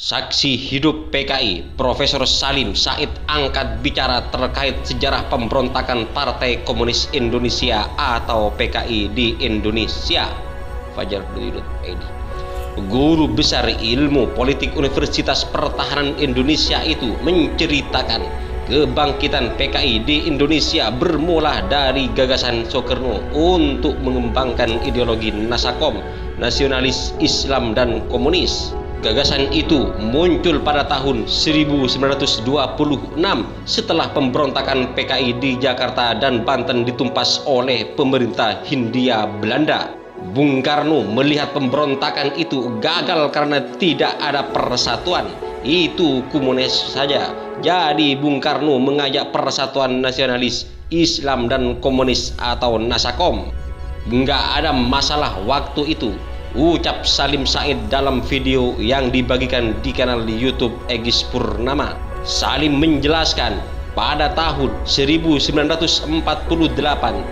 Saksi hidup PKI, Profesor Salim Said angkat bicara terkait sejarah pemberontakan Partai Komunis Indonesia atau PKI di Indonesia. Fajar.id. Guru besar ilmu politik Universitas Pertahanan Indonesia itu menceritakan kebangkitan PKI di Indonesia bermula dari gagasan Soekarno untuk mengembangkan ideologi Nasakom, nasionalis Islam dan komunis. Gagasan itu muncul pada tahun 1926 setelah pemberontakan PKI di Jakarta dan Banten ditumpas oleh pemerintah Hindia Belanda. Bung Karno melihat pemberontakan itu gagal karena tidak ada persatuan. Itu komunis saja. Jadi Bung Karno mengajak persatuan nasionalis Islam dan komunis atau Nasakom. Nggak ada masalah waktu itu, ucap Salim Said dalam video yang dibagikan di kanal di YouTube Egis Purnama. Salim menjelaskan pada tahun 1948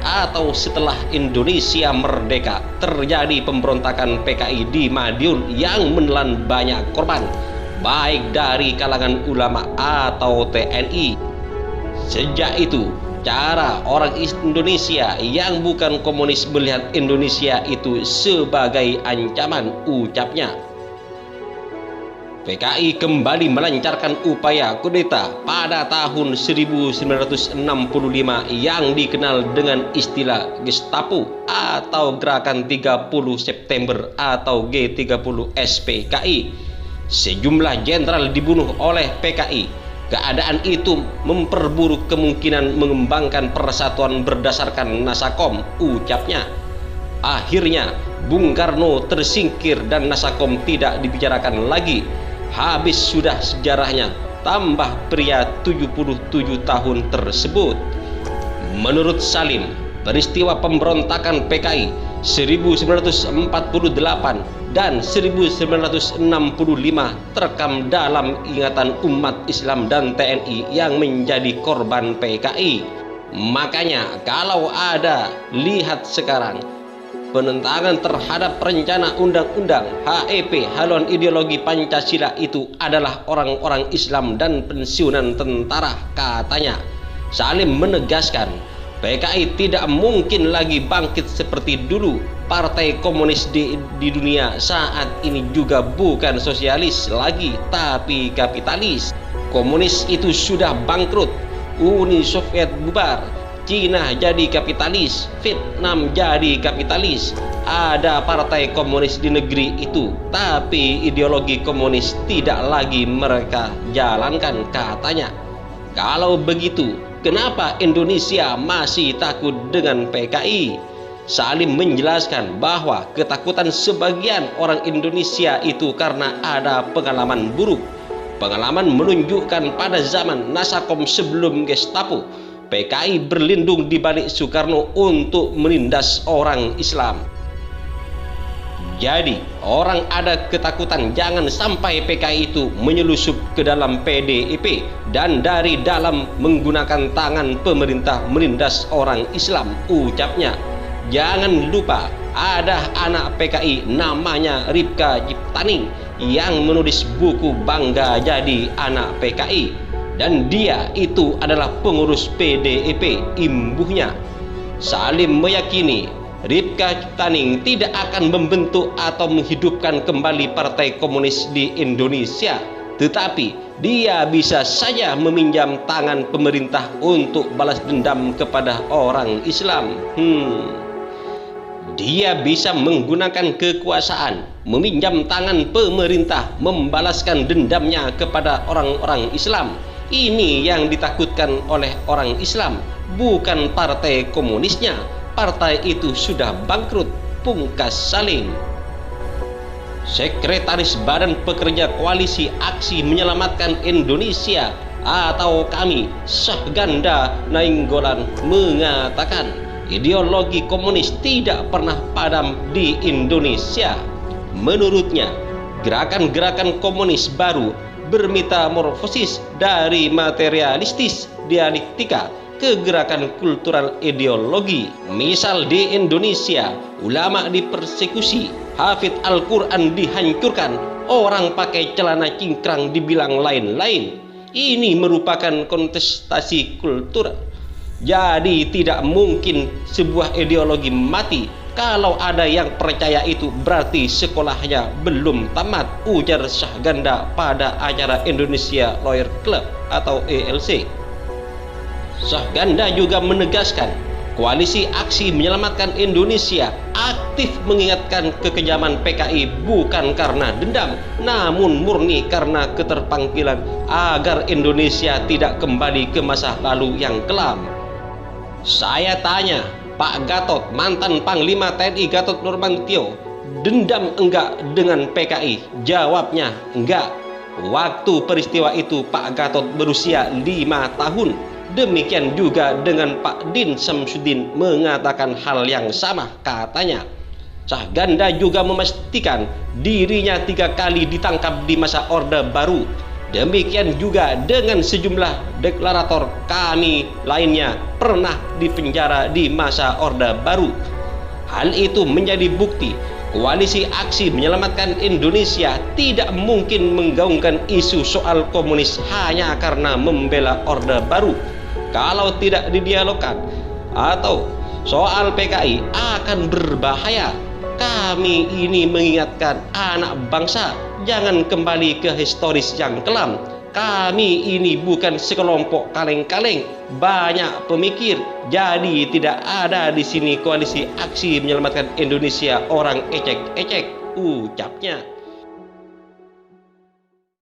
atau setelah Indonesia merdeka terjadi pemberontakan PKI di Madiun yang menelan banyak korban, baik dari kalangan ulama atau TNI. Sejak itu, cara orang Indonesia yang bukan komunis melihat Indonesia itu sebagai ancaman, ucapnya. PKI kembali melancarkan upaya kudeta pada tahun 1965 yang dikenal dengan istilah Gestapo atau Gerakan 30 September atau G30 SPKI. Sejumlah jenderal dibunuh oleh PKI. Keadaan itu memperburuk kemungkinan mengembangkan persatuan berdasarkan Nasakom, ucapnya. Akhirnya Bung Karno tersingkir dan Nasakom tidak dibicarakan lagi. Habis sudah sejarahnya, tambah pria 77 tahun tersebut. Menurut Salim, peristiwa pemberontakan PKI 1948 dan 1965 terekam dalam ingatan umat Islam dan TNI yang menjadi korban PKI. Makanya kalau ada lihat sekarang penentangan terhadap rencana undang-undang HEP haluan ideologi Pancasila itu adalah orang-orang Islam dan pensiunan tentara, katanya. Salim menegaskan PKI tidak mungkin lagi bangkit seperti dulu. Partai komunis di dunia saat ini juga bukan sosialis lagi, tapi kapitalis. Komunis itu sudah bangkrut, Uni Soviet bubar, Cina jadi kapitalis, Vietnam jadi kapitalis. Ada partai komunis di negeri itu, tapi ideologi komunis tidak lagi mereka jalankan, katanya. Kalau begitu, kenapa Indonesia masih takut dengan PKI? Salim menjelaskan bahwa ketakutan sebagian orang Indonesia itu karena ada pengalaman buruk. Pengalaman menunjukkan pada zaman Nasakom sebelum Gestapo, PKI berlindung di balik Soekarno untuk menindas orang Islam. Jadi, orang ada ketakutan jangan sampai PKI itu menyelusup ke dalam PDIP dan dari dalam menggunakan tangan pemerintah menindas orang Islam, ucapnya. Jangan lupa ada anak PKI namanya Ripka Ciptaning yang menulis buku Bangga Jadi Anak PKI. Dan dia itu adalah pengurus PDIP, imbuhnya. Salim meyakini Ripka Ciptaning tidak akan membentuk atau menghidupkan kembali Partai Komunis di Indonesia, tetapi dia bisa saja meminjam tangan pemerintah untuk balas dendam kepada orang Islam. Dia bisa menggunakan kekuasaan, meminjam tangan pemerintah, membalaskan dendamnya kepada orang-orang Islam. Ini yang ditakutkan oleh orang Islam, bukan partai komunisnya. Partai itu sudah bangkrut, pungkas Salim. Sekretaris Badan Pekerja Koalisi Aksi Menyelamatkan Indonesia atau KAMI, Syahganda Nainggolan mengatakan ideologi komunis tidak pernah padam di Indonesia. Menurutnya, gerakan-gerakan komunis baru bermetamorfosis dari materialistis dialektika ke gerakan kultural ideologi. Misal di Indonesia, ulama dipersekusi, hafid Al-Quran dihancurkan, Orang pakai celana cingkrang dibilang lain-lain. Ini merupakan kontestasi kultur. Jadi tidak mungkin sebuah ideologi mati. Kalau ada yang percaya itu berarti sekolahnya belum tamat, ujar Syahganda pada acara Indonesia Lawyer Club atau ELC. Syahganda juga menegaskan, Koalisi Aksi Menyelamatkan Indonesia aktif mengingatkan kekejaman PKI bukan karena dendam, namun murni karena keterpanggilan agar Indonesia tidak kembali ke masa lalu yang kelam. Saya tanya, Pak Gatot, mantan Panglima TNI Gatot Nurmantio, dendam enggak dengan PKI? Jawabnya, enggak. Waktu peristiwa itu Pak Gatot berusia 5 tahun. Demikian juga dengan Pak Din Samsudin mengatakan hal yang sama, katanya. Syahganda juga memastikan dirinya 3 kali ditangkap di masa Orde Baru. Demikian juga dengan sejumlah deklarator kami lainnya pernah dipenjara di masa Orde Baru. Hal itu menjadi bukti Koalisi Aksi Menyelamatkan Indonesia tidak mungkin menggaungkan isu soal komunis hanya karena membela Orde Baru. Kalau tidak didialogkan atau soal PKI akan berbahaya. Kami ini mengingatkan anak bangsa jangan kembali ke historis yang kelam. Kami ini bukan sekelompok kaleng-kaleng, banyak pemikir. Jadi tidak ada di sini Koalisi Aksi Menyelamatkan Indonesia orang ecek-ecek, ucapnya.